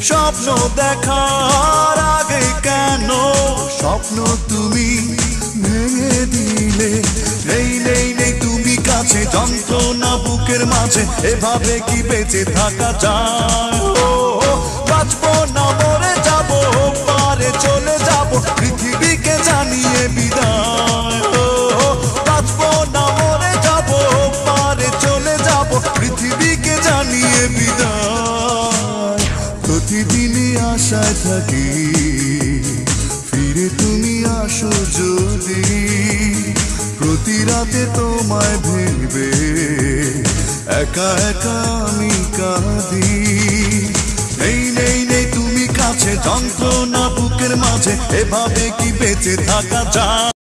স্বপ্ন দেখার আগে কেন স্বপ্ন তুমি ভেঙে দিলে? নেই নেই নেই তুমি কাছে, যন্ত্রণা বুকের মাঝে, এভাবে কি বেঁচে থাকা যায়? ও বাঁচবো না মরে যাবো, পারে চলে যাবো, পৃথিবীকে জানিয়ে বিদায়। ও বাঁচবো না মরে যাবো, পারে চলে যাবো, পৃথিবীকে জানিয়ে বিদায়। প্রতিদিনই আশায় থাকি ফিরে তুমি আসো যদি, প্রতি রাতে তোমায় ভেবে একা একা আমি কাঁদি। নেই নেই নেই তুমি কাছে, যন্ত্রণা বুকের মাঝে, এভাবে কি বেঁচে থাকা যায়?